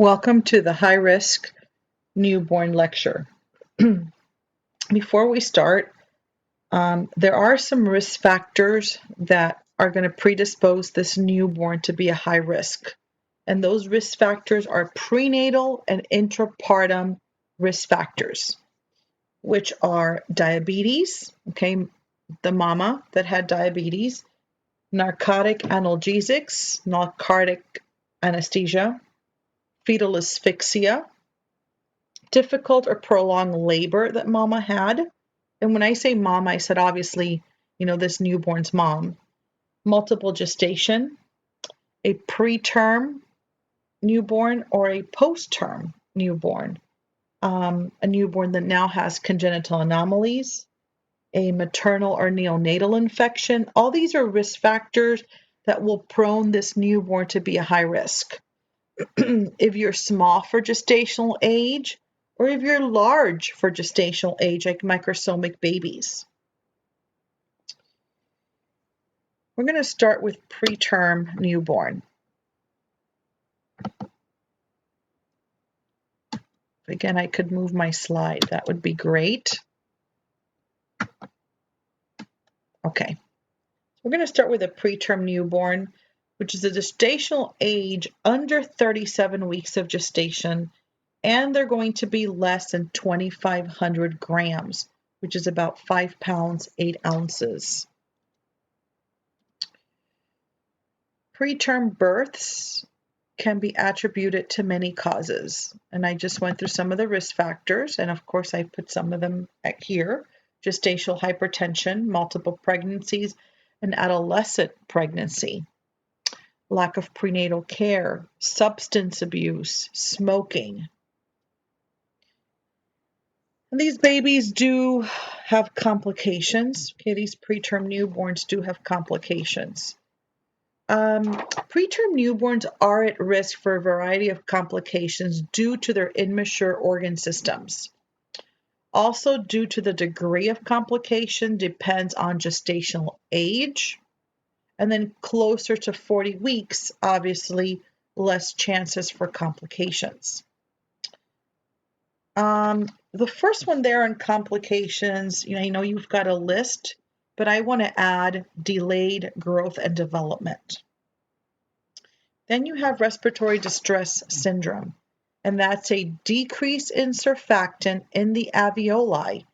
Welcome to the HighRisk Newborn Lecture. Before we start, there are some risk factors that are going to predispose this newborn to be a high risk. And those risk factors are prenatal and intrapartum risk factors, which are diabetes, okay, the mama that had diabetes, narcotic analgesics, narcotic anesthesia, fetal asphyxia, difficult or prolonged labor that mama had. And when I say mom, I said obviously, this newborn's mom. Multiple gestation, a preterm newborn or a post-term newborn, a newborn that now has congenital anomalies, a maternal or neonatal infection. All these are risk factors that will prone this newborn to be a high risk. If you're small for gestational age, or if you're large for gestational age, like microsomic babies. We're going to start with preterm newborn. Again, I could move my slide. That would be great. Okay. We're going to start with a preterm newborn, which is a gestational age under 37 weeks of gestation, and they're going to be less than 2,500 grams, which is about 5 pounds, 8 ounces. Preterm births can be attributed to many causes, and I just went through some of the risk factors, and of course I put some of them here: gestational hypertension, multiple pregnancies, and adolescent pregnancy, lack of prenatal care, substance abuse, smoking. And these babies do have complications. Okay, these preterm newborns do have complications. Preterm newborns are at risk for a variety of complications due to their immature organ systems. Also, due to the degree of complication depends on gestational age, and then closer to 40 weeks, obviously, less chances for complications. The first one there on complications, you've got a list, but I want to add delayed growth and development. Then you have respiratory distress syndrome, and that's a decrease in surfactant in the alveoli,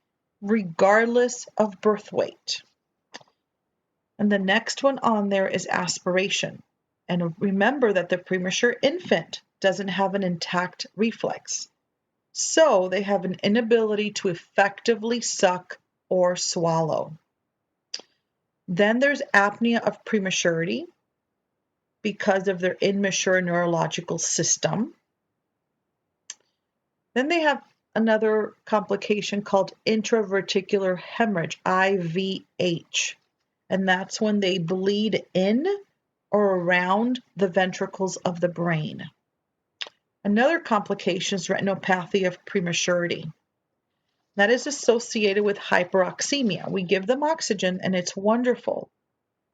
regardless of birth weight. And the next one on there is aspiration. And remember that the premature infant doesn't have an intact reflex. So they have an inability to effectively suck or swallow. Then there's apnea of prematurity because of their immature neurological system. Then they have another complication called intraverticular hemorrhage, IVH, and that's when they bleed in or around the ventricles of the brain. Another complication is retinopathy of prematurity. That is associated with hyperoxemia. We give them oxygen and it's wonderful,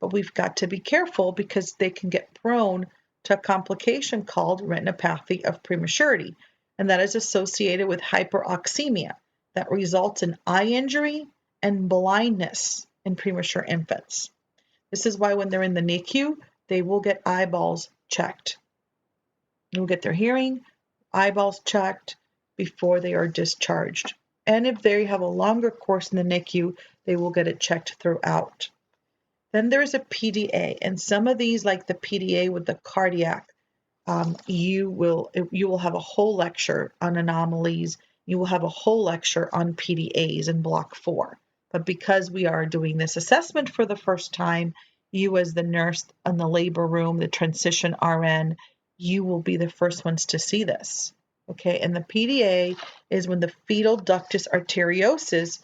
but we've got to be careful because they can get prone to a complication called retinopathy of prematurity, and that is associated with hyperoxemia that results in eye injury and blindness in premature infants. This is why when they're in the NICU, they will get eyeballs checked. They'll get their hearing, eyeballs checked before they are discharged. And if they have a longer course in the NICU, they will get it checked throughout. Then there's a PDA, and some of these, like the PDA with the cardiac, you will have a whole lecture on anomalies. You will have a whole lecture on PDAs in Block 4. But because we are doing this assessment for the first time, you as the nurse in the labor room, the transition RN, you will be the first ones to see this. Okay, and the PDA is when the fetal ductus arteriosus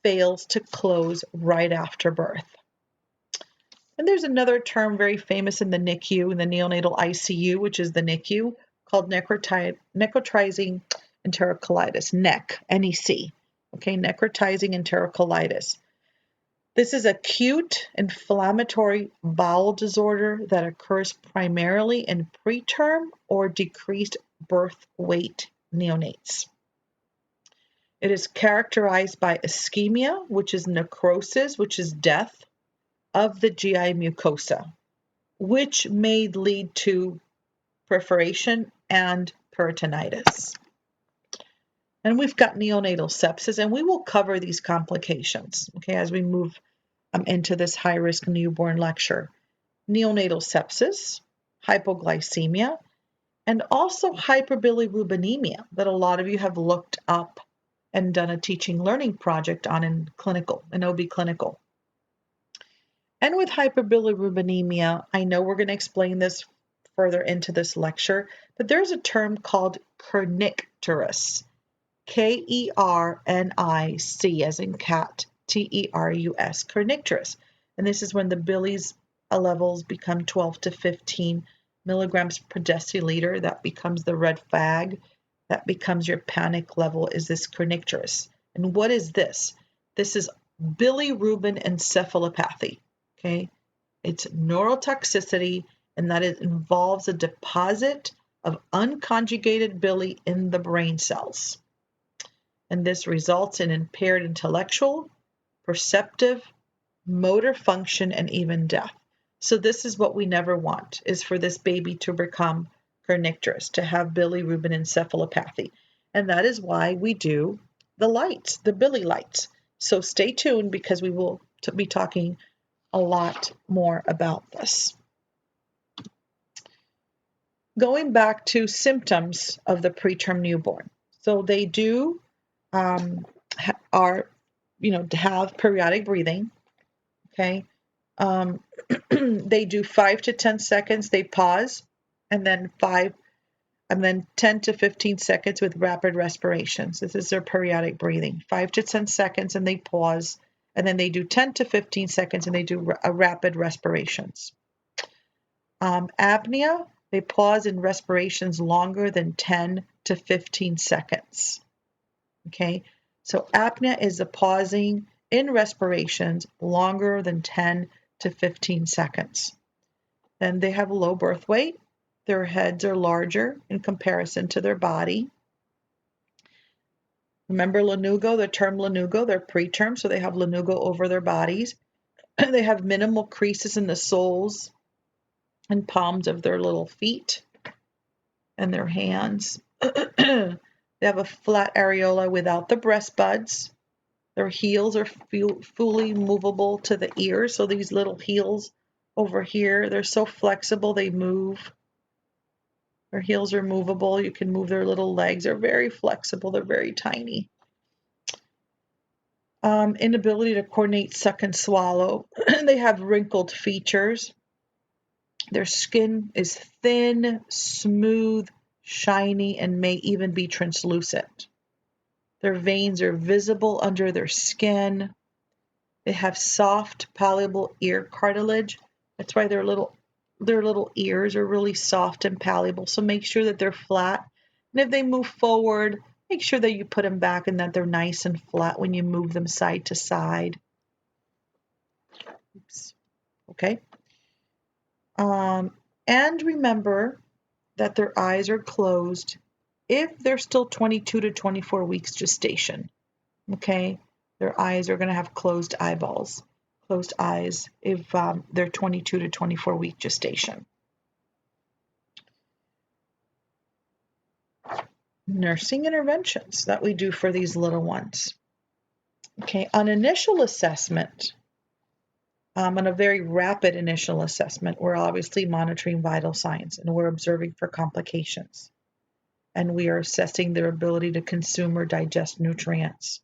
fails to close right after birth. And there's another term very famous in the NICU, in the neonatal ICU, which is the NICU, called necrotizing enterocolitis, NEC, N-E-C. Okay, necrotizing enterocolitis. This is acute inflammatory bowel disorder that occurs primarily in preterm or decreased birth weight neonates. It is characterized by ischemia, which is necrosis, which is death of the GI mucosa, which may lead to perforation and peritonitis. And we've got neonatal sepsis, and we will cover these complications, okay, as we move into this high-risk newborn lecture. Neonatal sepsis, hypoglycemia, and also hyperbilirubinemia that a lot of you have looked up and done a teaching learning project on in OB clinical. And with hyperbilirubinemia, I know we're going to explain this further into this lecture, but there's a term called kernicterus, K-E-R-N-I-C as in cat, T-E-R-U-S, kernicterus. And this is when the Billy's levels become 12 to 15 milligrams per deciliter. That becomes the red flag. That becomes your panic level, is this kernicterus. And what is this? This is bilirubin encephalopathy. Okay, it's neurotoxicity, and that it involves a deposit of unconjugated bili in the brain cells. And this results in impaired intellectual, perceptive, motor function, and even death. So this is what we never want, is for this baby to become kernicterus, to have bilirubin encephalopathy. And that is why we do the lights, the Billy lights. So stay tuned, because we will be talking a lot more about this. Going back to symptoms of the preterm newborn. So they do have periodic breathing. Okay. They do 5 to 10 seconds, they pause, and then 10 to 15 seconds with rapid respirations. This is their periodic breathing. 5 to 10 seconds and they pause, and then they do 10 to 15 seconds and they do rapid respirations. Apnea, they pause in respirations longer than 10 to 15 seconds. Okay, so apnea is the pausing in respirations longer than 10 to 15 seconds. Then they have low birth weight. Their heads are larger in comparison to their body. Remember lanugo, the term lanugo, they're preterm, so they have lanugo over their bodies. They have minimal creases in the soles and palms of their little feet and their hands. They have a flat areola without the breast buds. Their heels are fully movable to the ears. So these little heels over here, they're so flexible, they move. Their heels are movable. You can move their little legs. They're very flexible. They're very tiny. Inability to coordinate, suck, and swallow. They have wrinkled features. Their skin is thin, smooth, shiny, and may even be translucent. Their veins are visible under their skin. They have soft, palpable ear cartilage. That's why their little ears are really soft and palpable. So make sure that they're flat. And if they move forward, make sure that you put them back and that they're nice and flat when you move them side to side. Oops. Okay. And remember that their eyes are closed if they're still 22 to 24 weeks gestation. Okay. Their eyes are going to have closed eyes if they're 22 to 24 week gestation. Nursing interventions that we do for these little ones. Okay, on initial assessment, on a very rapid initial assessment, we're obviously monitoring vital signs and we're observing for complications. And we are assessing their ability to consume or digest nutrients.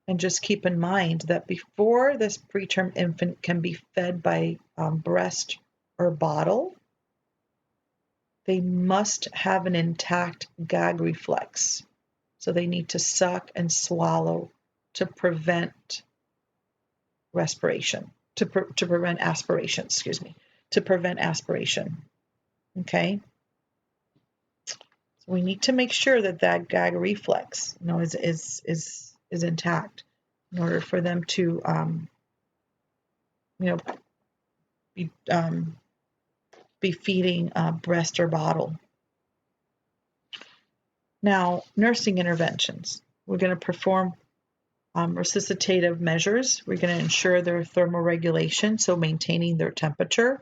And just keep in mind that before this preterm infant can be fed by breast or bottle, they must have an intact gag reflex. So they need to suck and swallow to prevent respiration, to prevent aspiration, to prevent aspiration. Okay? So we need to make sure that that gag reflex, is intact in order for them to, be feeding breast or bottle. Now, nursing interventions. We're going to perform resuscitative measures. We're going to ensure their thermoregulation, so maintaining their temperature.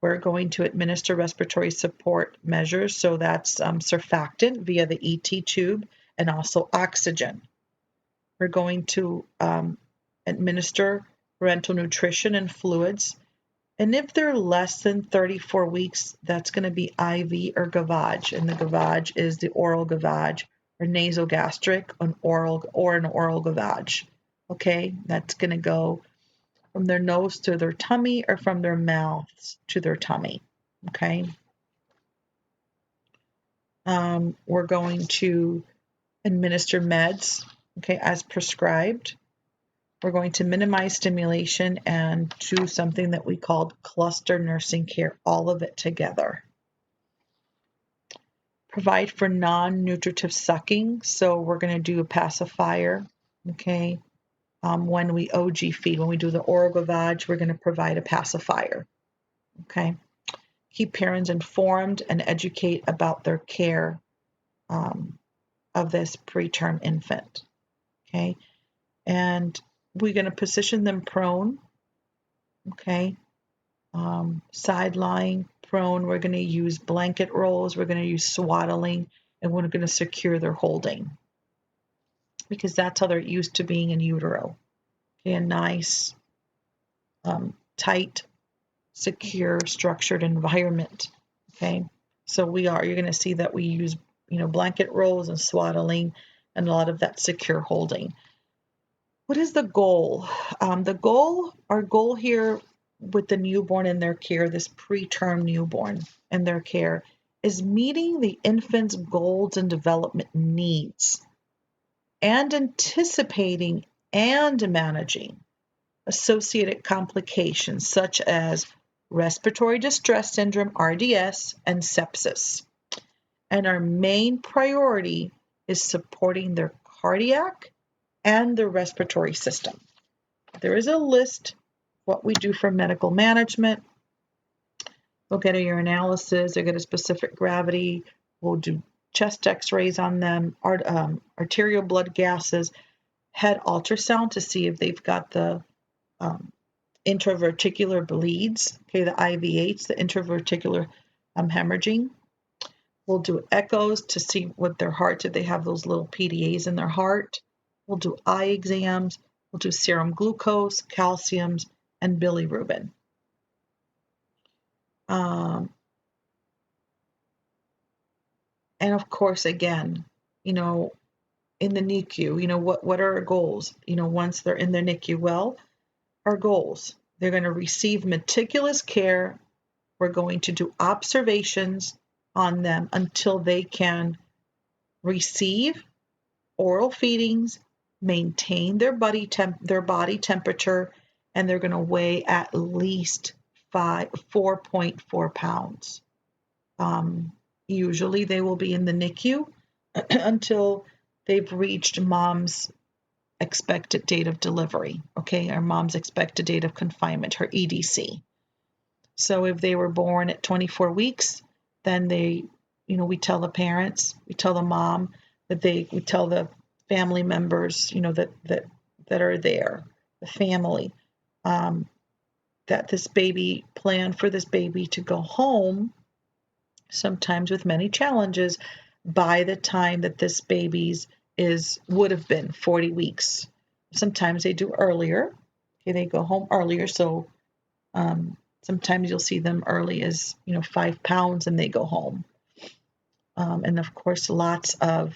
We're going to administer respiratory support measures, so that's surfactant via the ET tube and also oxygen. We're going to administer parental nutrition and fluids. And if they're less than 34 weeks, that's going to be IV or gavage. And the gavage is the oral gavage or nasogastric, an oral gavage. Okay, that's going to go from their nose to their tummy or from their mouths to their tummy. Okay. We're going to administer meds, okay, as prescribed. We're going to minimize stimulation and do something that we called cluster nursing care, all of it together. Provide for non-nutritive sucking, so we're going to do a pacifier, okay. When we OG feed, when we do the oral gavage, we're going to provide a pacifier, okay. Keep parents informed and educate about their care of this preterm infant, okay. And we're going to position them prone, okay, side lying, prone. We're going to use blanket rolls. We're going to use swaddling, and we're going to secure their holding because that's how they're used to being in utero. Okay, a nice, tight, secure, structured environment. Okay, so you're going to see that we use, blanket rolls and swaddling and a lot of that secure holding. What is the goal? Our goal here with the newborn in their care, this preterm newborn in their care, is meeting the infant's goals and development needs and anticipating and managing associated complications such as respiratory distress syndrome, RDS, and sepsis. And our main priority is supporting their cardiac and the respiratory system. There is a list of what we do for medical management. We'll get a urinalysis, they'll get a specific gravity, we'll do chest x-rays on them, arterial blood gases, head ultrasound to see if they've got the intraverticular bleeds, okay, the IVH, the intraverticular hemorrhaging. We'll do echoes to see what their heart, if they have those little PDAs in their heart. We'll do eye exams. We'll do serum glucose, calciums, and bilirubin. And of course, again, in the NICU, what are our goals? Once they're in the NICU, well, our goals, they're going to receive meticulous care. We're going to do observations on them until they can receive oral feedings, maintain their body temperature, and they're going to weigh at least 4.4 pounds. Usually they will be in the NICU until they've reached mom's expected date of delivery, okay, or mom's expected date of confinement, her EDC. So if they were born at 24 weeks, then we tell the parents, we tell the mom that we tell the family members, that are there, the family, that this baby, plan for this baby to go home, sometimes with many challenges, by the time that this baby's would have been 40 weeks. Sometimes they do earlier. Okay, they go home earlier. So sometimes you'll see them early as 5 pounds and they go home. And of course, lots of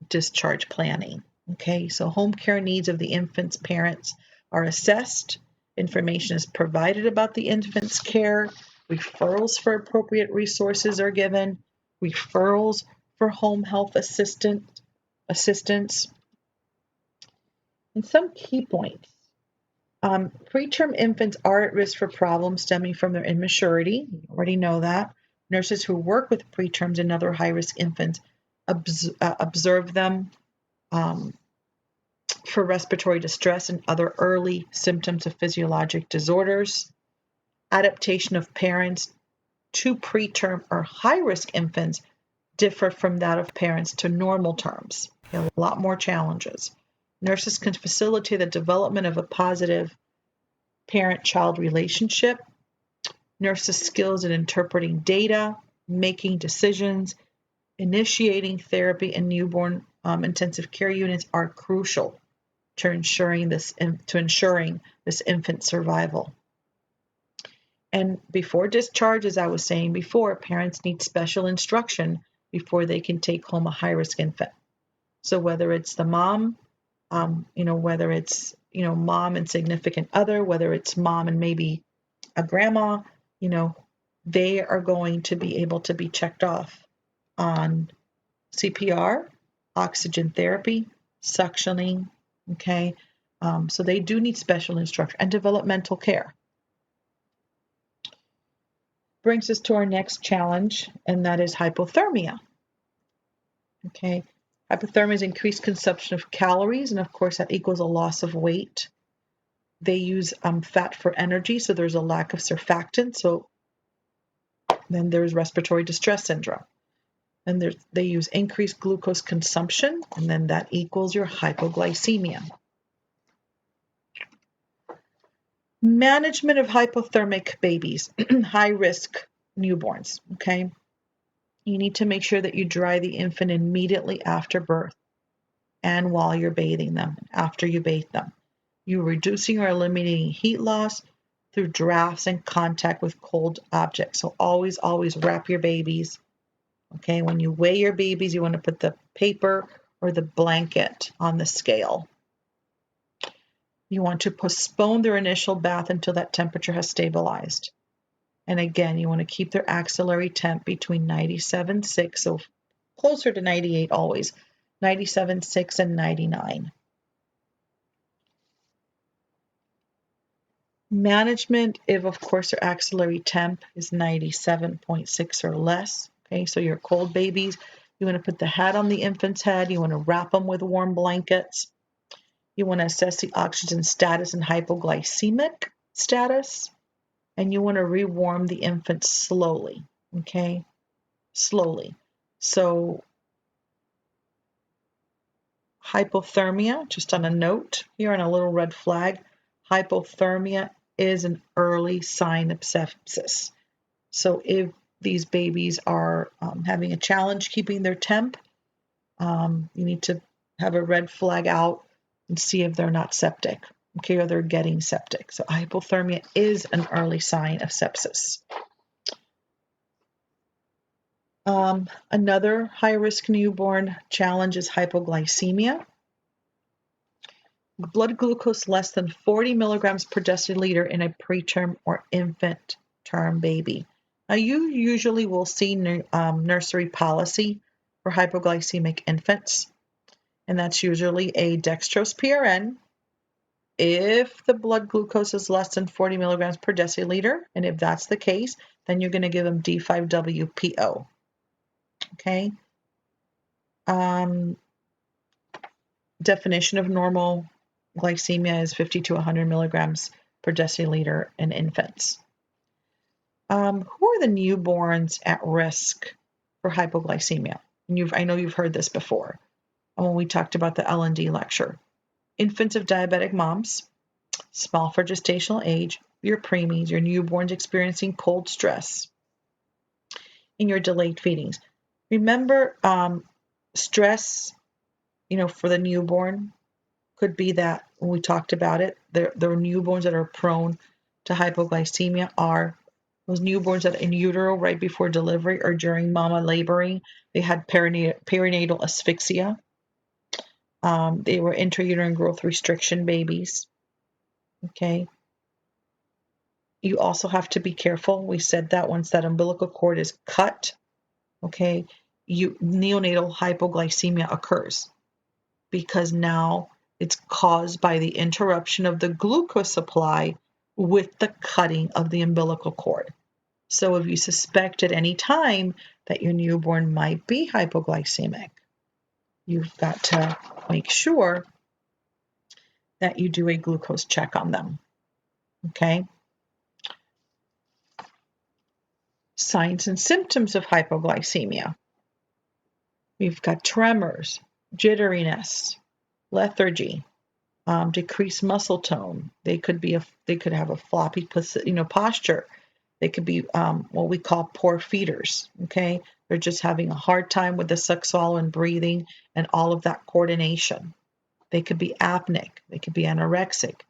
discharge planning. Okay, so home care needs of the infant's parents are assessed. Information is provided about the infant's care. Referrals for appropriate resources are given. Referrals for home health assistance. And some key points. Preterm infants are at risk for problems stemming from their immaturity. You already know that. Nurses who work with preterms and other high-risk infants observe them for respiratory distress and other early symptoms of physiologic disorders. Adaptation of parents to preterm or high-risk infants differ from that of parents to normal terms. A lot more challenges. Nurses can facilitate the development of a positive parent-child relationship. Nurses' skills in interpreting data, making decisions, initiating therapy in newborn intensive care units are crucial to ensuring this infant survival. And before discharge, as I was saying before, parents need special instruction before they can take home a high-risk infant. So whether it's the mom, whether it's mom and significant other, whether it's mom and maybe a grandma, they are going to be able to be checked off on CPR, oxygen therapy, suctioning, okay? So they do need special instruction and developmental care. Brings us to our next challenge, and that is hypothermia. Okay, hypothermia is increased consumption of calories, and of course that equals a loss of weight. They use fat for energy, so there's a lack of surfactant, so then there's respiratory distress syndrome. And they use increased glucose consumption, and then that equals your hypoglycemia. Management of hypothermic babies, high-risk newborns, okay? You need to make sure that you dry the infant immediately after birth and while you're bathing them, after you bathe them. You're reducing or eliminating heat loss through drafts and contact with cold objects. So always, always wrap your babies. Okay, when you weigh your babies, you want to put the paper or the blanket on the scale. You want to postpone their initial bath until that temperature has stabilized. And again, you want to keep their axillary temp between 97.6, so closer to 98 always, 97.6 and 99. Management, if of course their axillary temp is 97.6 or less, okay, so your cold babies, you want to put the hat on the infant's head, you want to wrap them with warm blankets, you want to assess the oxygen status and hypoglycemic status, and you want to rewarm the infant slowly, okay, slowly. So hypothermia, just on a note here on a little red flag, hypothermia is an early sign of sepsis. So if these babies are having a challenge keeping their temp, you need to have a red flag out and see if they're not septic, okay, or they're getting septic. So hypothermia is an early sign of sepsis. Another high-risk newborn challenge is hypoglycemia. Blood glucose less than 40 milligrams per deciliter in a preterm or infant term baby. Now, you usually will see nursery policy for hypoglycemic infants, and that's usually a dextrose PRN. If the blood glucose is less than 40 milligrams per deciliter, and if that's the case, then you're going to give them D5-WPO. Okay. Definition of normal glycemia is 50 to 100 milligrams per deciliter in infants. Who are the newborns at risk for hypoglycemia? And I know you've heard this before when we talked about the L&D lecture. Infants of diabetic moms, small for gestational age, your preemies, your newborns experiencing cold stress, and your delayed feedings. Remember, stress, for the newborn could be that when we talked about it, the newborns that are prone to hypoglycemia are those newborns that in utero right before delivery or during mama laboring, they had perinatal asphyxia. They were intrauterine growth restriction babies. Okay. You also have to be careful. We said that once that umbilical cord is cut, okay, neonatal hypoglycemia occurs because now it's caused by the interruption of the glucose supply with the cutting of the umbilical cord. So if you suspect at any time that your newborn might be hypoglycemic, you've got to make sure that you do a glucose check on them. Okay? Signs and symptoms of hypoglycemia. We've got tremors, jitteriness, lethargy, decreased muscle tone. They could have a floppy, posture. They could be what we call poor feeders. Okay, they're just having a hard time with the suck, swallow, and breathing, and all of that coordination. They could be apneic. They could be anorexic.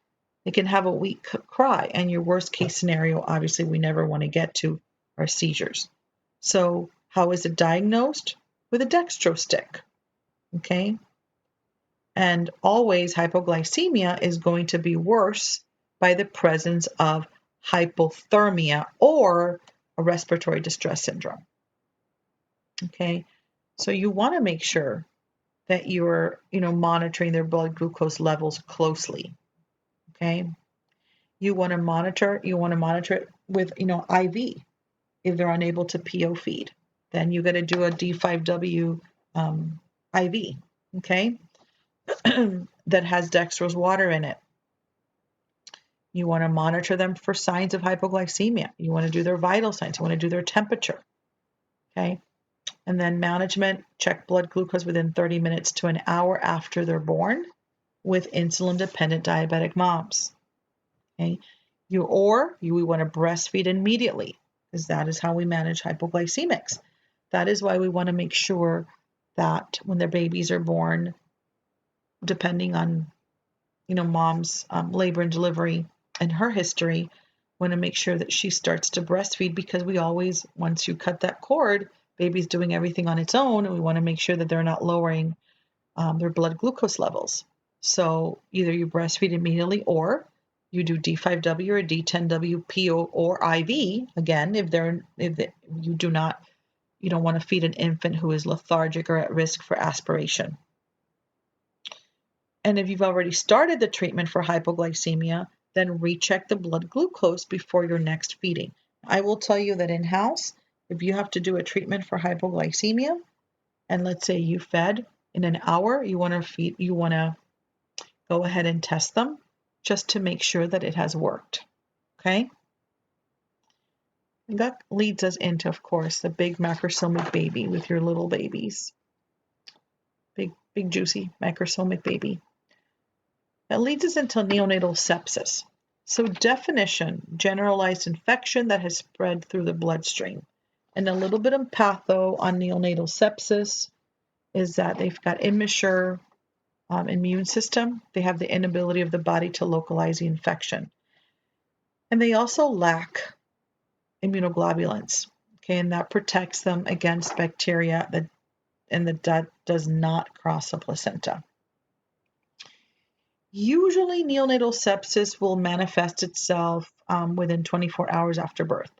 They can have a weak cry, and your worst case scenario, obviously, we never want to get to, are seizures. So, how is it diagnosed? With a dextro stick. Okay, and always hypoglycemia is going to be worse by the presence of hypothermia or a respiratory distress syndrome. Okay, so you want to make sure that you're, monitoring their blood glucose levels closely. Okay, you want to monitor it with, IV. If they're unable to PO feed, then you got to do a D5W IV. Okay. That has dextrose water in it. You want to monitor them for signs of hypoglycemia. You want to do their vital signs. You want to do their temperature. Okay. And then management, check blood glucose within 30 minutes to an hour after they're born with insulin-dependent diabetic moms. Okay. We want to breastfeed immediately because that is how we manage hypoglycemics. That is why we want to make sure that when their babies are born, depending on, mom's labor and delivery and her history, want to make sure that she starts to breastfeed because we always, once you cut that cord, baby's doing everything on its own, and we want to make sure that they're not lowering their blood glucose levels. So either you breastfeed immediately or you do D5W or D10W PO or IV. Again, you don't want to feed an infant who is lethargic or at risk for aspiration. And if you've already started the treatment for hypoglycemia, then recheck the blood glucose before your next feeding. I will tell you that in-house, if you have to do a treatment for hypoglycemia, and let's say you fed in an hour, you want to go ahead and test them just to make sure that it has worked. Okay? And that leads us into, of course, the big macrosomic baby with your little babies. Big, juicy macrosomic baby. That leads us into neonatal sepsis. So definition, generalized infection that has spread through the bloodstream. And a little bit of patho on neonatal sepsis is that they've got immature immune system. They have the inability of the body to localize the infection. And they also lack immunoglobulins. Okay, and that protects them against bacteria that does not cross the placenta. Usually neonatal sepsis will manifest itself within 24 hours after birth.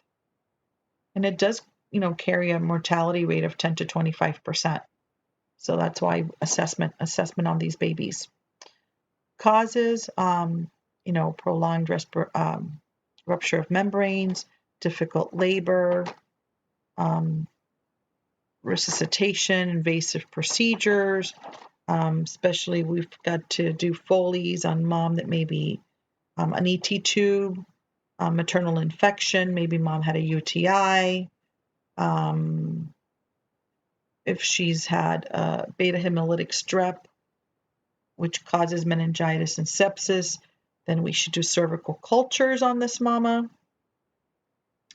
And it does, carry a mortality rate of 10 to 25%. So that's why assessment on these babies. Causes, prolonged rupture of membranes, difficult labor, resuscitation, invasive procedures. Especially we've got to do Foley's on mom that may be an ET tube, maternal infection, maybe mom had a UTI. If she's had beta hemolytic strep, which causes meningitis and sepsis, then we should do cervical cultures on this mama.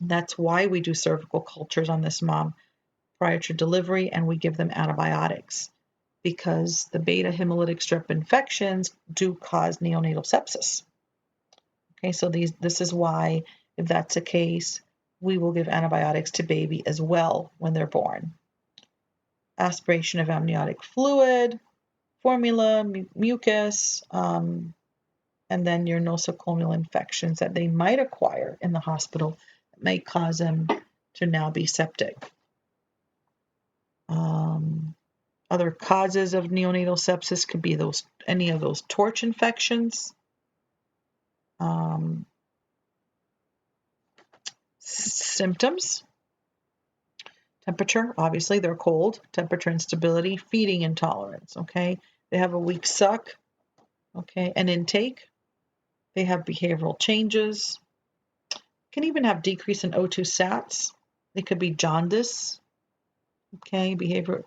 That's why we do cervical cultures on this mom prior to delivery, and we give them antibiotics because the beta hemolytic strep infections do cause neonatal sepsis. Okay, so this is why, if that's the case, we will give antibiotics to baby as well when they're born. Aspiration of amniotic fluid, formula, mucus, and then your nosocomial infections that they might acquire in the hospital that may cause them to now be septic. Other causes of neonatal sepsis could be any of those torch infections, symptoms, temperature, obviously they're cold, temperature instability, feeding intolerance, okay? They have a weak suck, okay, and intake. They have behavioral changes, can even have decrease in O2 sats. They could be jaundice, okay, behavior,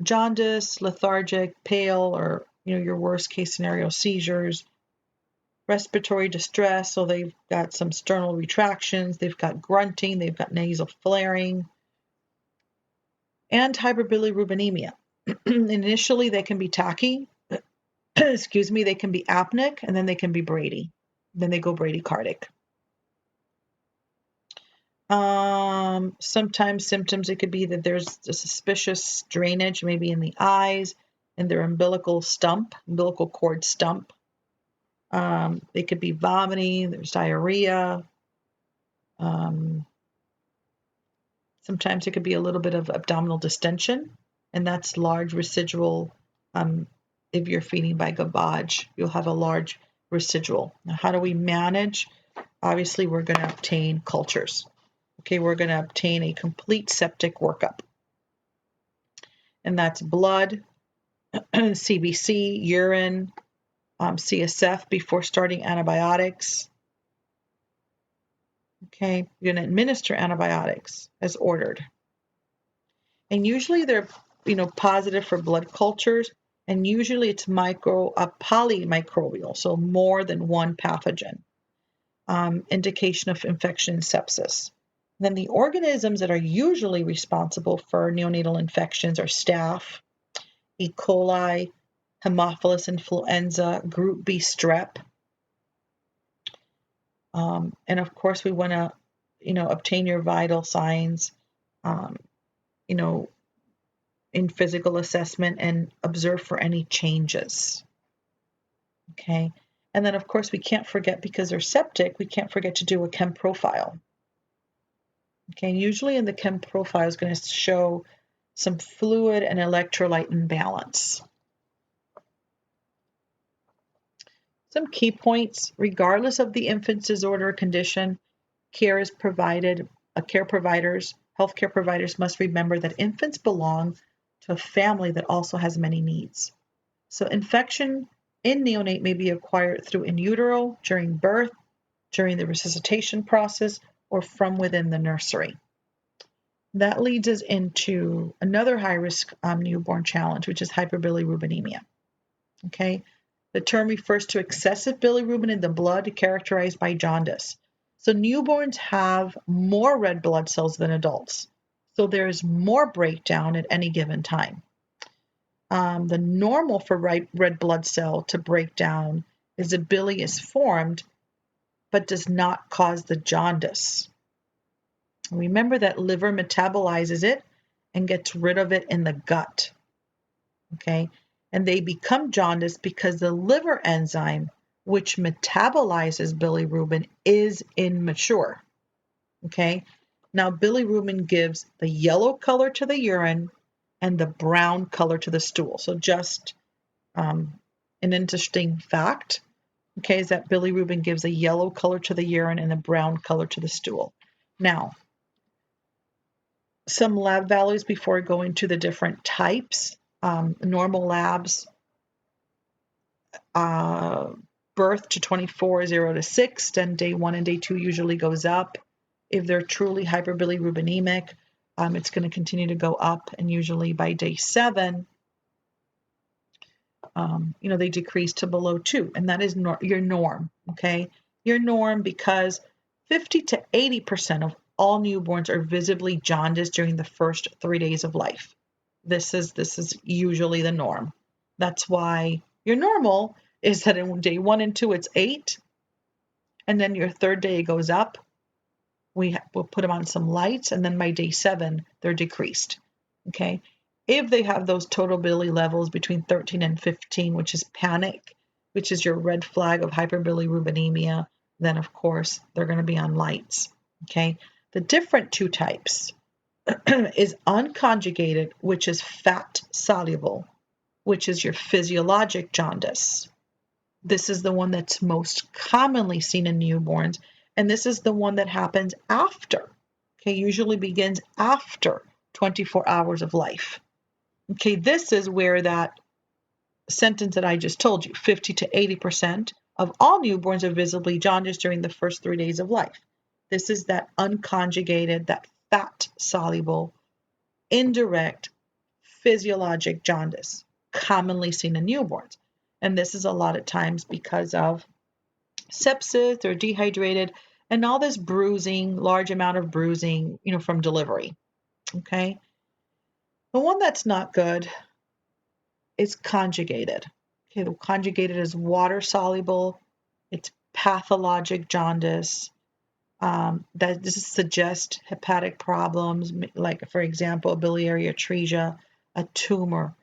Jaundice, lethargic, pale, or your worst case scenario, seizures, respiratory distress. So they've got some sternal retractions, they've got grunting, they've got nasal flaring, and hyperbilirubinemia. Initially, they can be tachy. Excuse me, they can be apneic, and then they can be brady. Then they go bradycardic. Sometimes symptoms, it could be that there's a suspicious drainage, maybe in the eyes, in their umbilical cord stump. They could be vomiting, there's diarrhea. Sometimes it could be a little bit of abdominal distension, and that's large residual. If you're feeding by gavage, you'll have a large residual. Now, how do we manage? Obviously, we're going to obtain cultures. Okay, we're going to obtain a complete septic workup. And that's blood, CBC, urine, CSF before starting antibiotics. Okay, you're going to administer antibiotics as ordered. And usually they're, positive for blood cultures, and usually it's polymicrobial, so more than one pathogen. Indication of infection and sepsis. Then the organisms that are usually responsible for neonatal infections are staph, E. coli, Haemophilus influenza, Group B strep. And of course, we want to, obtain your vital signs, in physical assessment and observe for any changes. Okay. And then, of course, we can't forget, because they're septic, we can't forget to do a chem profile. Okay, usually in the chem profile is going to show some fluid and electrolyte imbalance. Some key points: regardless of the infant's disorder or condition, healthcare providers must remember that infants belong to a family that also has many needs. So infection in neonate may be acquired through in utero, during birth, during the resuscitation process, or from within the nursery. That leads us into another high-risk newborn challenge, which is hyperbilirubinemia. Okay, the term refers to excessive bilirubin in the blood characterized by jaundice. So newborns have more red blood cells than adults, so there's more breakdown at any given time. The normal for red blood cell to break down is a bili is formed, but does not cause the jaundice. Remember that liver metabolizes it and gets rid of it in the gut. Okay, and they become jaundiced because the liver enzyme, which metabolizes bilirubin, is immature. Okay, now bilirubin gives the yellow color to the urine and the brown color to the stool. So just an interesting fact, okay, is that bilirubin gives a yellow color to the urine and a brown color to the stool. Now, some lab values before going to the different types. Normal labs, birth to 24, 0 to 6, then day 1 and day 2 usually goes up. If they're truly hyperbilirubinemic, it's going to continue to go up, and usually by day 7, they decrease to below 2, and that is your norm, okay? Your norm, because 50 to 80% of all newborns are visibly jaundiced during the first 3 days of life. This is usually the norm. That's why your normal is that in day 1 and 2 it's 8, and then your third day it goes up. We'll put them on some lights, and then by day 7 they're decreased. Okay, if they have those total bili levels between 13 and 15, which is panic, which is your red flag of hyperbilirubinemia, then of course they're going to be on lights. Okay, the different 2 types is unconjugated, which is fat soluble, which is your physiologic jaundice. This is the one that's most commonly seen in newborns, and this is the one that happens after, okay, usually begins after 24 hours of life. Okay, this is where that sentence that I just told you, 50 to 80% of all newborns are visibly jaundiced during the first 3 days of life. This is that unconjugated, that fat soluble indirect physiologic jaundice, commonly seen in newborns. And this is a lot of times because of sepsis or dehydrated and all this bruising, large amount of bruising, from delivery. Okay. The one that's not good is conjugated. Okay, the conjugated is water soluble. It's pathologic jaundice. That this suggests hepatic problems, like, for example, biliary atresia, a tumor,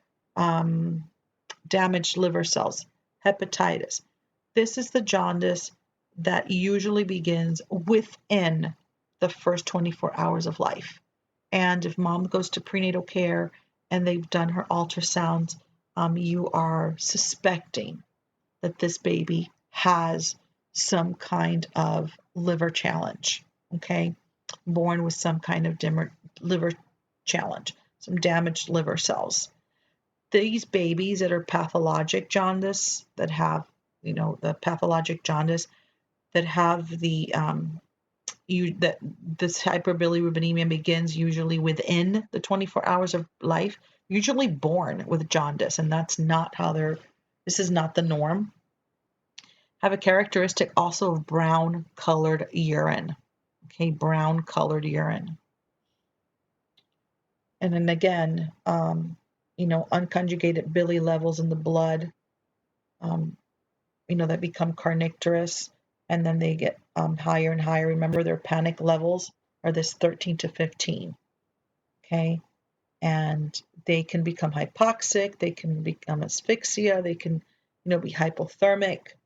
damaged liver cells, hepatitis. This is the jaundice that usually begins within the first 24 hours of life. And if mom goes to prenatal care and they've done her ultrasounds, you are suspecting that this baby has some kind of liver challenge, okay? Born with some kind of liver challenge, some damaged liver cells. These babies that are pathologic jaundice, that have, the pathologic jaundice, that have this hyperbilirubinemia begins usually within the 24 hours of life, usually born with jaundice, and that's not this is not the norm. Have a characteristic also of brown colored urine. Okay, brown colored urine. And then again, unconjugated bili levels in the blood, that become carnivorous, and then they get higher and higher. Remember, their panic levels are this 13 to 15. Okay, and they can become hypoxic, they can become asphyxia, they can, be hypothermic.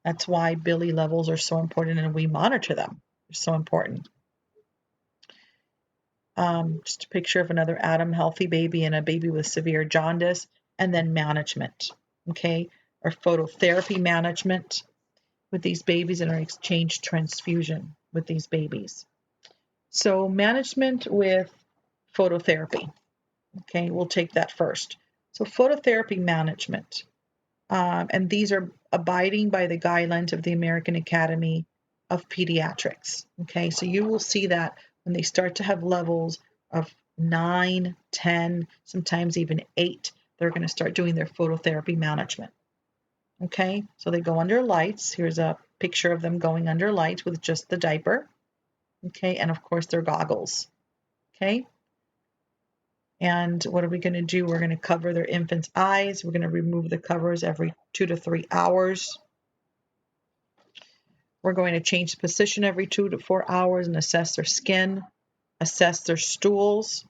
That's why bili levels are so important, and we monitor them. They're so important. Just a picture of another Adam healthy baby and a baby with severe jaundice, and then management, okay, or phototherapy management with these babies, and our exchange transfusion with these babies. So management with phototherapy, okay, we'll take that first. So phototherapy management, and these are abiding by the guidelines of the American Academy of Pediatrics, okay, so you will see that when they start to have levels of 9, 10, sometimes even 8, they're going to start doing their phototherapy management. Okay, so they go under lights. Here's a picture of them going under lights with just the diaper. Okay, and of course their goggles. Okay, and what are we going to do? We're going to cover their infant's eyes. We're going to remove the covers every 2 to 3 hours. We're going to change the position every 2 to 4 hours and assess their skin, assess their stools.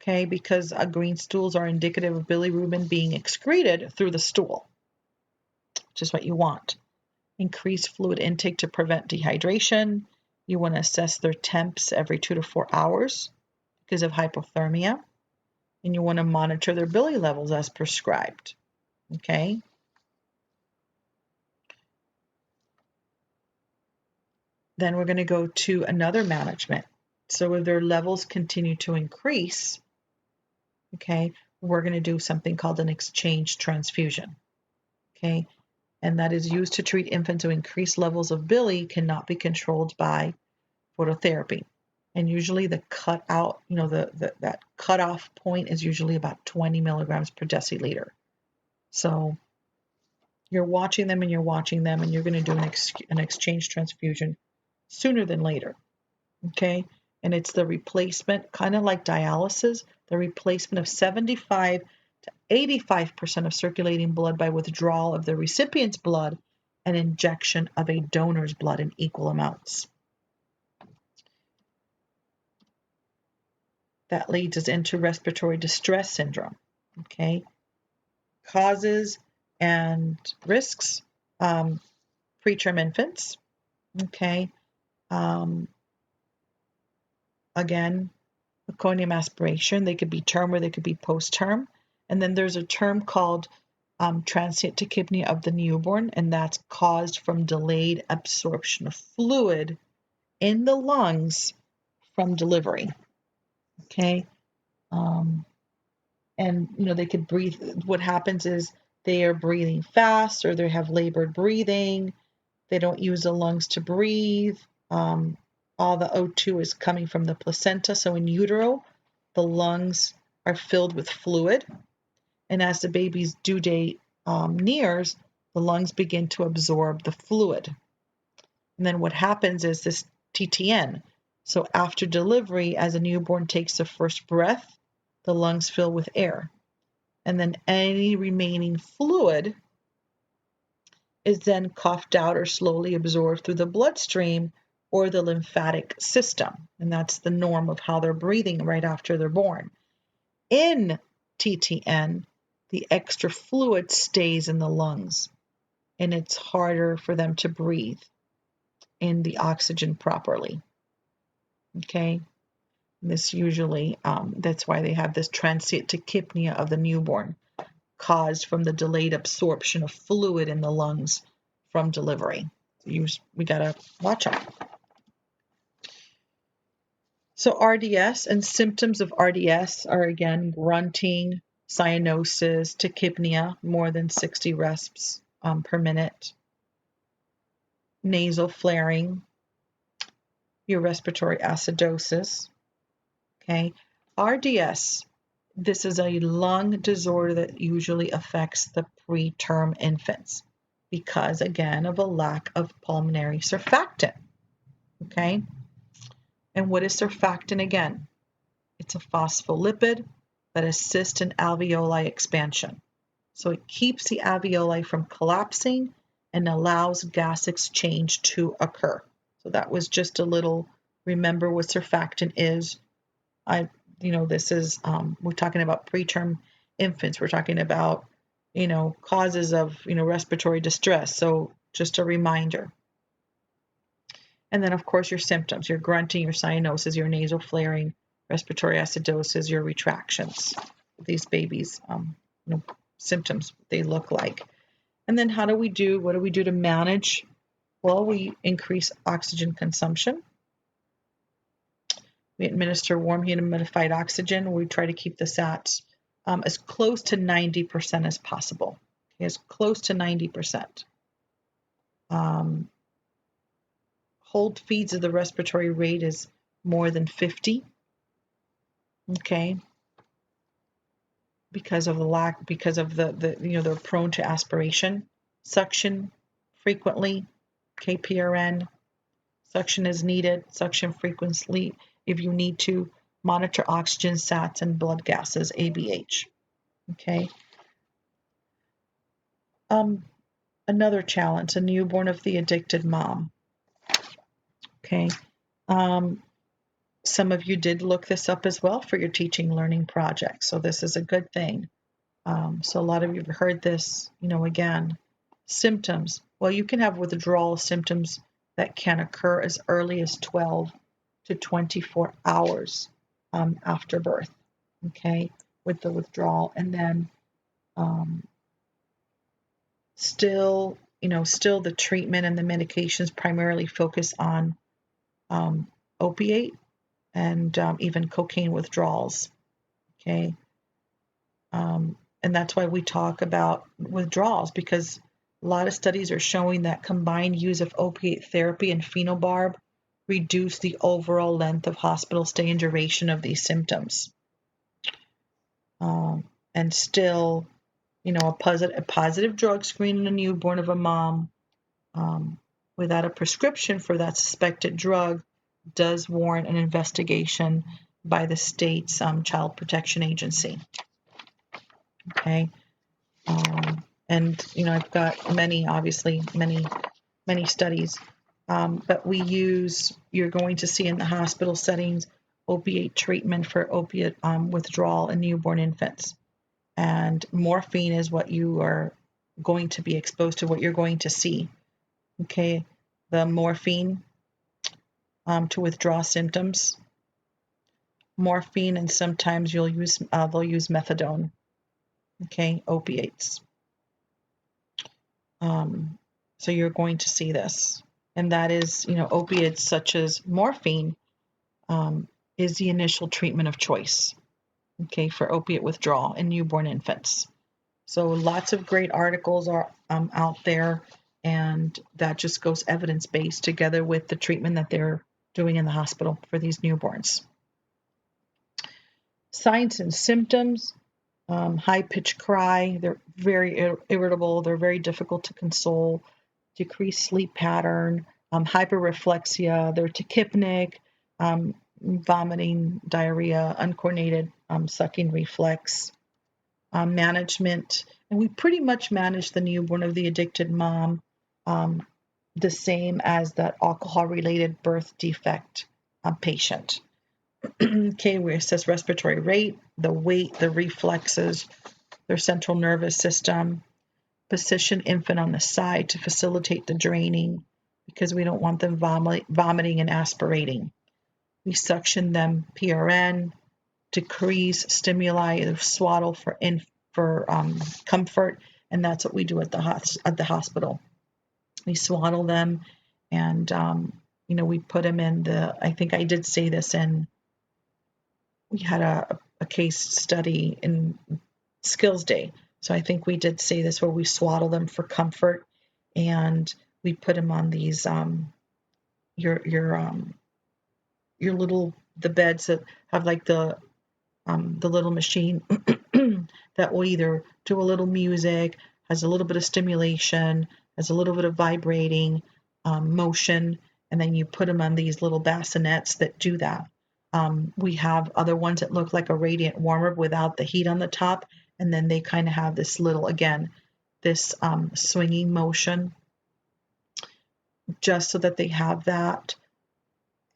Okay, because green stools are indicative of bilirubin being excreted through the stool, which is what you want. Increase fluid intake to prevent dehydration. You want to assess their temps every 2 to 4 hours because of hypothermia. And you want to monitor their bili levels as prescribed. Okay. Then we're going to go to another management. So if their levels continue to increase, okay, we're going to do something called an exchange transfusion. Okay. And that is used to treat infants who increased levels of bili cannot be controlled by phototherapy. And usually the cutout, that cutoff point is usually about 20 milligrams per deciliter. So you're watching them and you're going to do an exchange transfusion sooner than later. Okay. And it's the replacement, kind of like dialysis, the replacement of 75 to 85% of circulating blood by withdrawal of the recipient's blood and injection of a donor's blood in equal amounts. That leads us into respiratory distress syndrome. Okay. Causes and risks, preterm infants. Okay. Again, meconium aspiration. They could be term or they could be post-term. And then there's a term called transient tachypnea of the newborn, and that's caused from delayed absorption of fluid in the lungs from delivery. Okay. And, they could breathe. What happens is they are breathing fast, or they have labored breathing. They don't use the lungs to breathe. All the O2 is coming from the placenta. So in utero, the lungs are filled with fluid, and as the baby's due date nears, the lungs begin to absorb the fluid. And then what happens is this TTN. So after delivery, as a newborn takes the first breath, the lungs fill with air. And then any remaining fluid is then coughed out or slowly absorbed through the bloodstream or the lymphatic system. And that's the norm of how they're breathing right after they're born. In TTN, the extra fluid stays in the lungs, and it's harder for them to breathe in the oxygen properly. Okay? This usually, that's why they have this transient tachypnea of the newborn, caused from the delayed absorption of fluid in the lungs from delivery. We gotta watch out. So RDS and symptoms of RDS are again grunting, cyanosis, tachypnea, more than 60 respies per minute, nasal flaring, your respiratory acidosis. Okay, RDS, this is a lung disorder that usually affects the preterm infants because, again, of a lack of pulmonary surfactant. Okay, and what is surfactant again? It's a phospholipid that assists in alveoli expansion. So it keeps the alveoli from collapsing and allows gas exchange to occur. So that was just a little, remember what surfactant is. This is, we're talking about preterm infants. We're talking about, causes of, respiratory distress. So just a reminder. And then, of course, your symptoms, your grunting, your cyanosis, your nasal flaring, respiratory acidosis, your retractions. These babies, symptoms they look like. And then what do we do to manage? Well, we increase oxygen consumption. We administer warm humidified oxygen. We try to keep the SATs as close to 90% as possible. Okay, as close to 90%. Hold feeds of the respiratory rate is more than 50. Okay. Because of they're prone to aspiration. Suction frequently, KPRN. Suction is needed, suction frequently if you need to. Monitor oxygen, SATs, and blood gases, ABH. Okay. Another challenge, a newborn of the addicted mom. Okay. Some of you did look this up as well for your teaching learning project, so this is a good thing. So a lot of you have heard this, again. Symptoms. Well, you can have withdrawal symptoms that can occur as early as 12 to 24 hours after birth, okay, with the withdrawal. And then still the treatment and the medications primarily focus on opiate and even cocaine withdrawals, okay? And that's why we talk about withdrawals, because a lot of studies are showing that combined use of opiate therapy and phenobarb reduce the overall length of hospital stay and duration of these symptoms. And still, a positive drug screen in a newborn of a mom without a prescription for that suspected drug does warrant an investigation by the state's child protection agency. Okay. And I've got many studies, but you're going to see in the hospital settings opiate treatment for opiate withdrawal in newborn infants, and morphine is what you are going to be exposed to, what you're going to see. Okay, the morphine to withdraw symptoms, morphine, and sometimes they'll use methadone. Okay, opiates. So you're going to see this, and that is, opiates such as morphine is the initial treatment of choice, okay, for opiate withdrawal in newborn infants. So lots of great articles are out there, and that just goes evidence-based together with the treatment that they're doing in the hospital for these newborns. Signs and symptoms, high-pitched cry, they're very irritable, they're very difficult to console, decreased sleep pattern, hyperreflexia, they're tachypnic, vomiting, diarrhea, uncoordinated sucking reflex, management. And we pretty much manage the newborn of the addicted mom the same as that alcohol-related birth defect patient. Okay, we assess respiratory rate, the weight, the reflexes, their central nervous system, position infant on the side to facilitate the draining because we don't want them vomiting and aspirating. We suction them PRN, decrease stimuli, swaddle for comfort, and that's what we do at the hospital. We swaddle them, and we put them in I think I did say this we had a case study in Skills Day. So I think we did say this where we swaddle them for comfort, and we put them on these your little the beds that have like the little machine that will either do a little music, has a little bit of stimulation, has a little bit of vibrating motion, and then you put them on these little bassinets that do that. We have other ones that look like a radiant warmer without the heat on the top, and then they kind of have this little, again, this swinging motion, just so that they have that,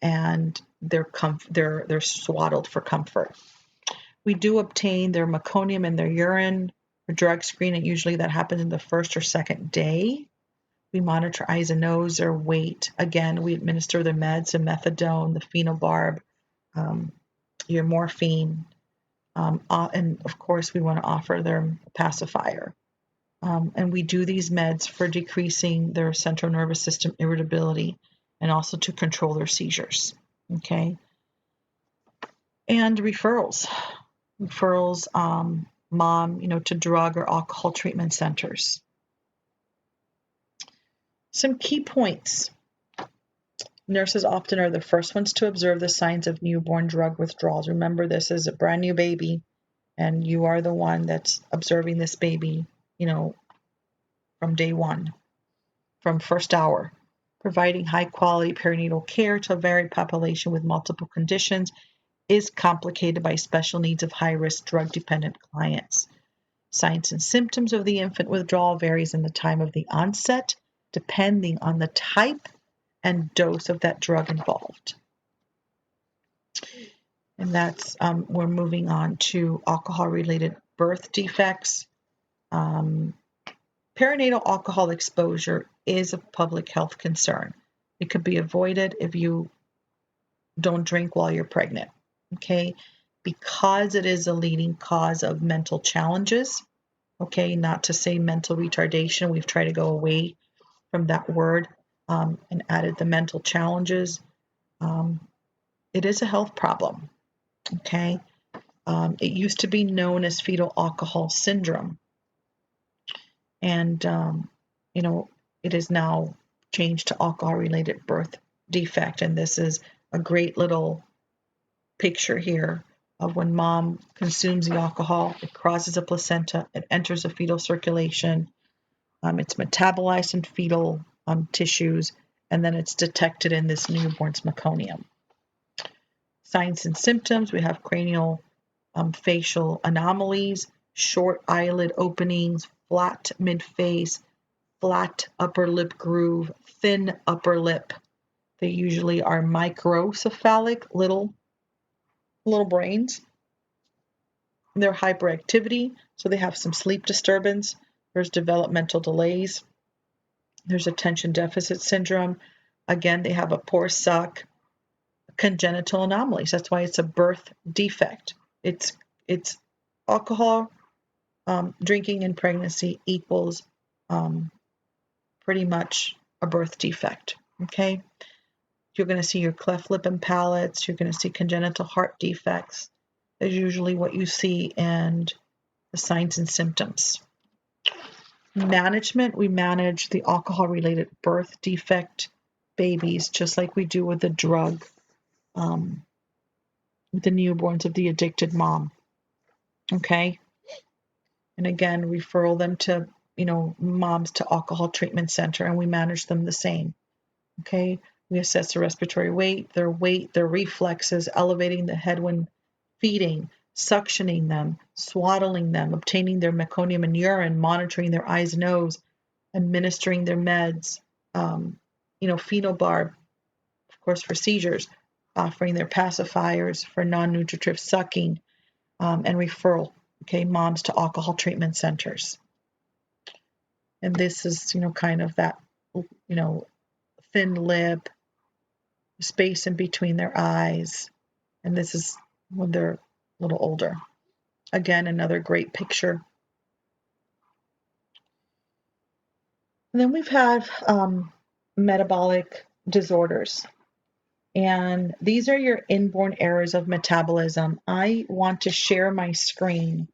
and they're swaddled for comfort. We do obtain their meconium and their urine for drug screening. Usually that happens in the first or second day. We monitor eyes and nose, their weight. Again, we administer the meds, the methadone, the phenobarb, your morphine, and of course we want to offer their pacifier. And we do these meds for decreasing their central nervous system irritability and also to control their seizures. Okay. And referrals, mom, to drug or alcohol treatment centers. Some key points. Nurses often are the first ones to observe the signs of newborn drug withdrawals. Remember, this is a brand new baby, and you are the one that's observing this baby, from day one, from first hour. Providing high-quality perinatal care to a varied population with multiple conditions is complicated by special needs of high-risk drug-dependent clients. Signs and symptoms of the infant withdrawal varies in the time of the onset, depending on the type and dose of that drug involved. And that's, we're moving on to alcohol-related birth defects. Perinatal alcohol exposure is a public health concern. It could be avoided if you don't drink while you're pregnant, okay? Because it is a leading cause of mental challenges, okay? Not to say mental retardation. We've tried to go away from that word and added the mental challenges. It is a health problem, okay? It used to be known as fetal alcohol syndrome. And, it is now changed to alcohol-related birth defect. And this is a great little picture here of when mom consumes the alcohol, it crosses the placenta, it enters the fetal circulation, it's metabolized in fetal tissues, and then it's detected in this newborn's meconium. Signs and symptoms, we have cranial facial anomalies, short eyelid openings, flat mid-face, flat upper lip groove, thin upper lip. They usually are microcephalic, little brains. They're hyperactivity, so they have some sleep disturbance. There's developmental delays. There's attention deficit syndrome. Again, they have a poor suck, congenital anomalies. That's why it's a birth defect. It's alcohol drinking in pregnancy equals pretty much a birth defect. Okay, you're going to see your cleft lip and palates. You're going to see congenital heart defects. Is usually what you see in the signs and symptoms. Management, we manage the alcohol-related birth defect babies just like we do with the drug with the newborns of the addicted mom. Okay. And again, referral them to, moms to alcohol treatment center, and we manage them the same. Okay. We assess the respiratory weight, their reflexes, elevating the head when feeding, suctioning them, swaddling them, obtaining their meconium and urine, monitoring their eyes and nose, administering their meds, phenobarb, of course, for seizures, offering their pacifiers for non-nutritive sucking, and referral, okay, moms to alcohol treatment centers. And this is, kind of that, thin lip, space in between their eyes. And this is when they're a little older. Again, another great picture. And then we've had metabolic disorders. And these are your inborn errors of metabolism. I want to share my screen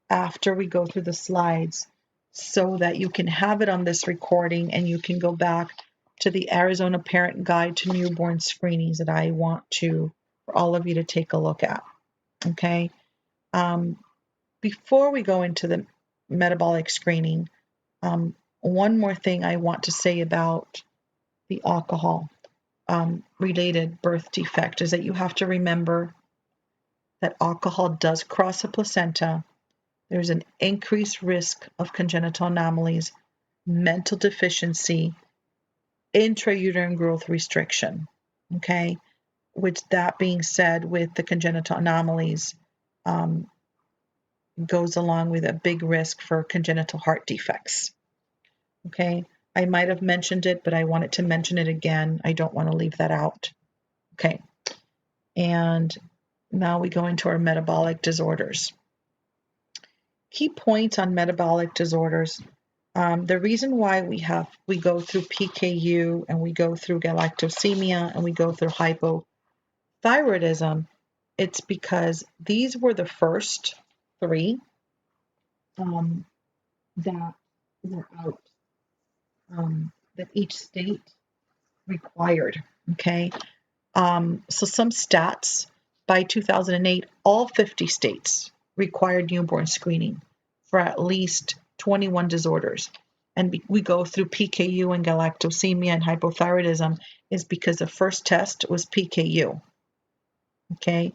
after we go through the slides so that you can have it on this recording and you can go back to the Arizona Parent Guide to Newborn Screenings that I want for all of you to take a look at. Okay. Before we go into the metabolic screening, one more thing I want to say about the alcohol related birth defect is that you have to remember that alcohol does cross a placenta. There's an increased risk of congenital anomalies, mental deficiency, intrauterine growth restriction. Okay. Which, that being said, with the congenital anomalies, goes along with a big risk for congenital heart defects. Okay. I might have mentioned it, but I wanted to mention it again. I don't want to leave that out. Okay. And now we go into our metabolic disorders. Key points on metabolic disorders. The reason why we go through PKU and we go through galactosemia and we go through hypothyroidism, it's because these were the first three that were out, that each state required. Okay. So some stats, by 2008, all 50 states required newborn screening for at least 21 disorders. And we go through PKU and galactosemia and hypothyroidism is because the first test was PKU. Okay.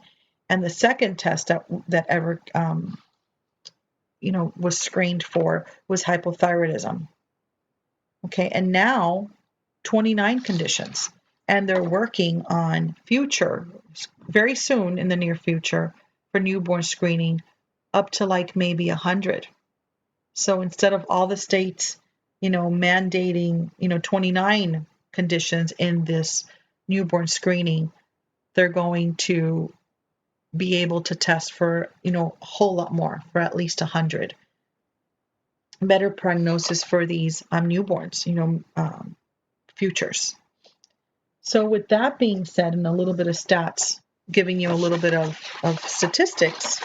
And the second test that ever, was screened for was hypothyroidism. Okay. And now 29 conditions. And they're working on future, very soon in the near future, for newborn screening up to like maybe 100. So instead of all the states, mandating, 29 conditions in this newborn screening, they're going to be able to test for, a whole lot more, for at least 100. Better prognosis for these newborns, futures. So with that being said, and a little bit of stats, giving you a little bit of statistics,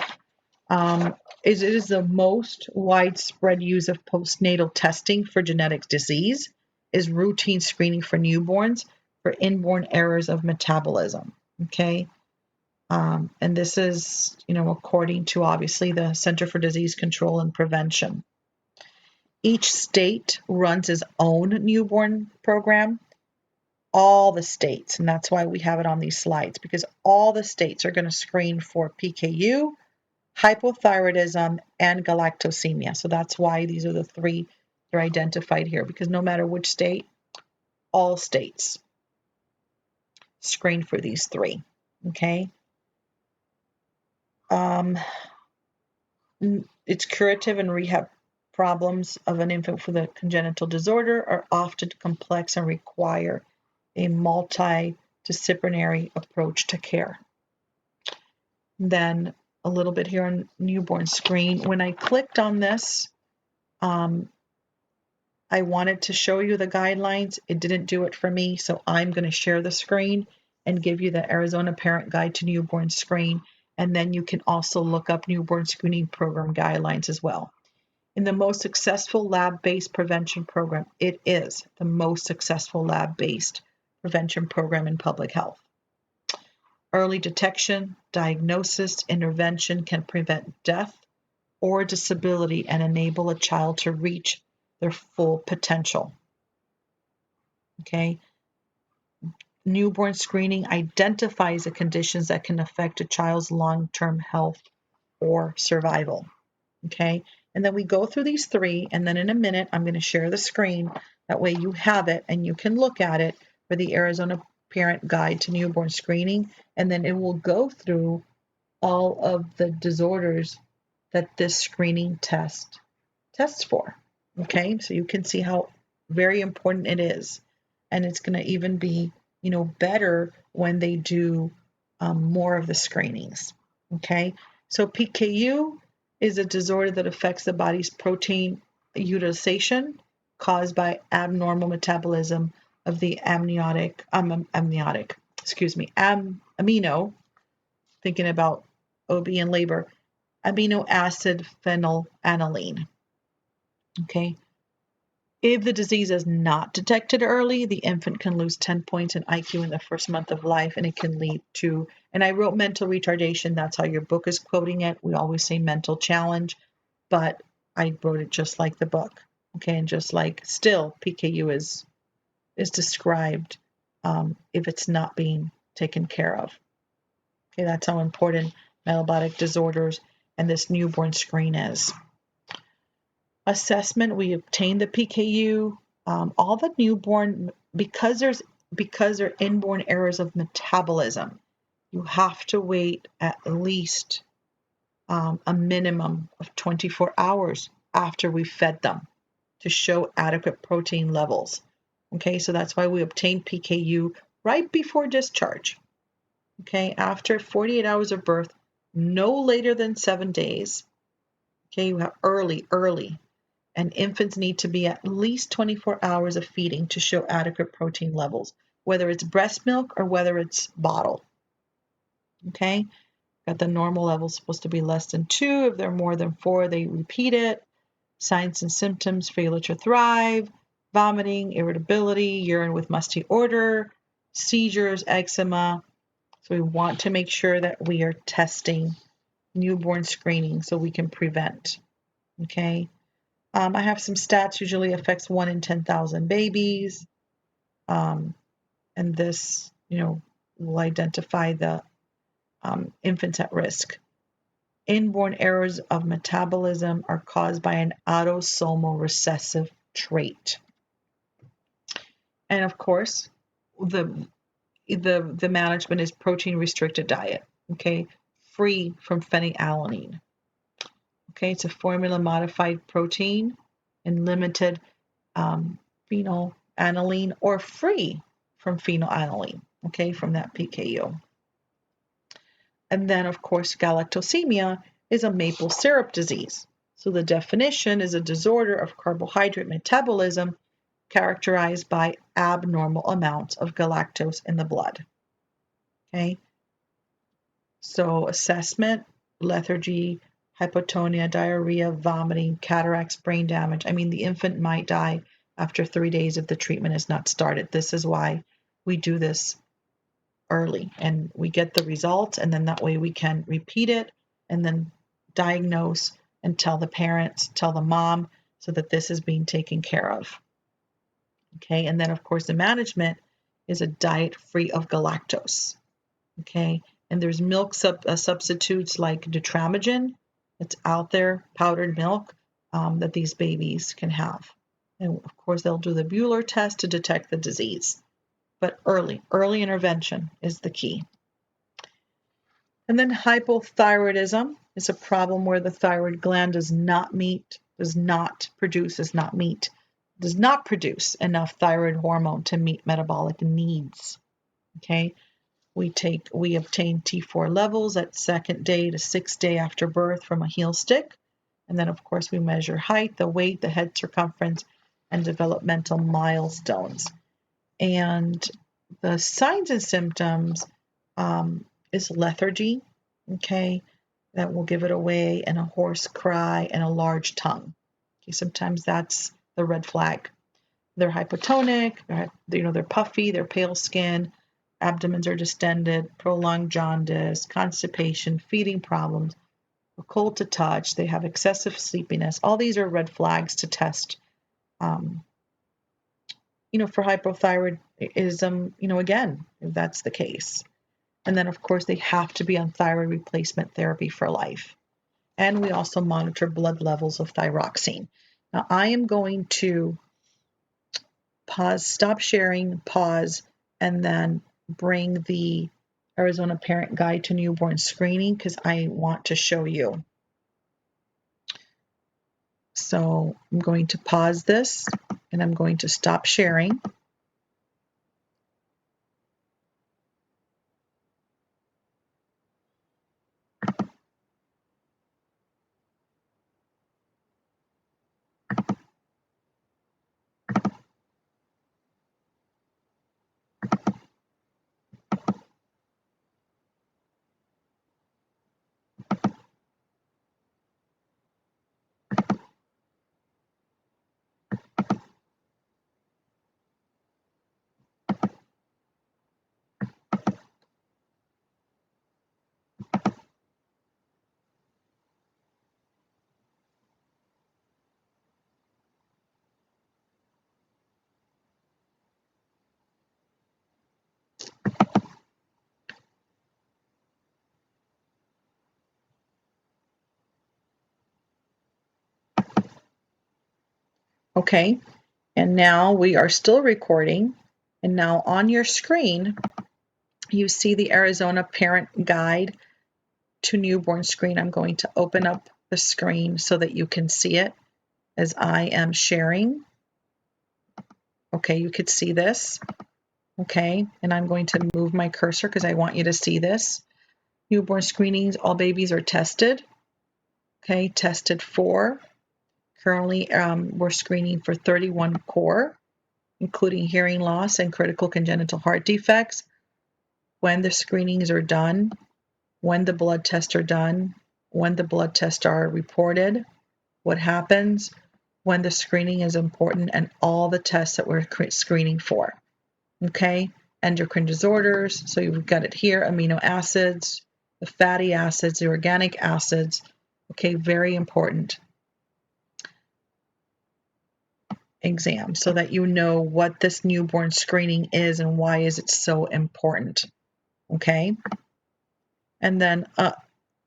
it is the most widespread use of postnatal testing for genetic disease is routine screening for newborns for inborn errors of metabolism. Okay. And this is, according to obviously the Center for Disease Control and Prevention. Each state runs its own newborn program. All the states, and that's why we have it on these slides, because all the states are going to screen for PKU, hypothyroidism, and galactosemia. So that's why these are the three that are identified here, because no matter which state, all states screen for these three. Okay. It's curative and rehab problems of an infant with a congenital disorder are often complex and require a multidisciplinary approach to care. Then a little bit here on newborn screen. When I clicked on this, I wanted to show you the guidelines. It didn't do it for me, so I'm going to share the screen and give you the Arizona Parent Guide to Newborn Screen, and then you can also look up newborn screening program guidelines as well. In the most successful lab-based prevention program, it is the most successful lab-based prevention program in public health. Early detection, diagnosis, intervention can prevent death or disability and enable a child to reach their full potential. Okay. Newborn screening identifies the conditions that can affect a child's long-term health or survival. Okay. And then we go through these three, and then in a minute, I'm going to share the screen. That way you have it and you can look at it for the Arizona Parent Guide to Newborn Screening. And then it will go through all of the disorders that this screening tests for. Okay. So you can see how very important it is. And it's going to even be, better when they do more of the screenings. Okay. So PKU is a disorder that affects the body's protein utilization caused by abnormal metabolism of the amino, thinking about OB and labor, amino acid phenylalanine. Okay. If the disease is not detected early, the infant can lose 10 points in IQ in the first month of life, and it can lead to, and I wrote mental retardation, that's how your book is quoting it. We always say mental challenge, but I wrote it just like the book. Okay, and just like still PKU is described if it's not being taken care of. Okay, that's how important metabolic disorders and this newborn screen is. Assessment, we obtain the PKU. All the newborn, because they're inborn errors of metabolism, you have to wait at least a minimum of 24 hours after we fed them to show adequate protein levels. Okay, so that's why we obtain PKU right before discharge. Okay, after 48 hours of birth, no later than 7 days. Okay, you have early. And infants need to be at least 24 hours of feeding to show adequate protein levels, whether it's breast milk or whether it's bottle. Okay, got the normal level supposed to be less than 2. If they're more than 4, they repeat it. Signs and symptoms: failure to thrive, vomiting, irritability, urine with musty odor, seizures, eczema. So we want to make sure that we are testing newborn screening so we can prevent. Okay. I have some stats. Usually affects 1 in 10,000 babies. And this, will identify the infants at risk. Inborn errors of metabolism are caused by an autosomal recessive trait. And of course, the management is protein restricted diet. Okay, free from phenylalanine. Okay, it's a formula modified protein and limited phenylalanine or free from phenylalanine, okay, from that PKU. And then, of course, galactosemia is a maple syrup disease. So the definition is a disorder of carbohydrate metabolism characterized by abnormal amounts of galactose in the blood. Okay, so assessment: lethargy, hypotonia, diarrhea, vomiting, cataracts, brain damage. I mean, the infant might die after 3 days if the treatment is not started. This is why we do this early and we get the results, and then that way we can repeat it and then diagnose and tell the parents, tell the mom, so that this is being taken care of. Okay, and then of course the management is a diet free of galactose. Okay, and there's milk substitutes like Nutramigen that's out there, powdered milk, that these babies can have. And of course, they'll do the Bueller test to detect the disease. But early intervention is the key. And then hypothyroidism is a problem where the thyroid gland does not produce enough thyroid hormone to meet metabolic needs. Okay. We obtain T4 levels at 2nd day to 6th day after birth from a heel stick. And then, of course, we measure height, the weight, the head circumference, and developmental milestones. And the signs and symptoms is lethargy, okay, that will give it away, and a hoarse cry and a large tongue. Okay, sometimes that's the red flag. They're hypotonic, they're puffy, they're pale skin, abdomens are distended, prolonged jaundice, constipation, feeding problems, cold to touch, they have excessive sleepiness. All these are red flags to test, for hypothyroidism, again, if that's the case. And then, of course, they have to be on thyroid replacement therapy for life. And we also monitor blood levels of thyroxine. Now, I am going to stop sharing, pause, and then bring the Arizona Parent Guide to Newborn Screening because I want to show you. So I'm going to pause this and I'm going to stop sharing. Okay, and now we are still recording. And now on your screen, you see the Arizona Parent Guide to Newborn Screen. I'm going to open up the screen so that you can see it as I am sharing. Okay, you could see this. Okay, and I'm going to move my cursor because I want you to see this. Newborn screenings, all babies are tested. Okay, tested for. Currently, we're screening for 31 core, including hearing loss and critical congenital heart defects. When the screenings are done, when the blood tests are done, when the blood tests are reported, what happens, when the screening is important, and all the tests that we're screening for. Okay, endocrine disorders, so you've got it here, amino acids, the fatty acids, the organic acids. Okay, very important exam so that you know what this newborn screening is and why is it so important. Okay, and then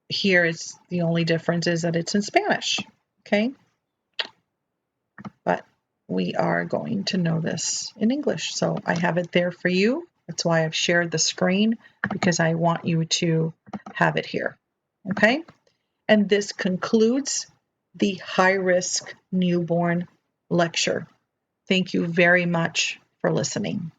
here is the only difference is that it's in Spanish. Okay, but we are going to know this in English, so I have it there for you. That's why I've shared the screen, because I want you to have it here. Okay, and this concludes the HighRisk Newborn Lecture. Thank you very much for listening.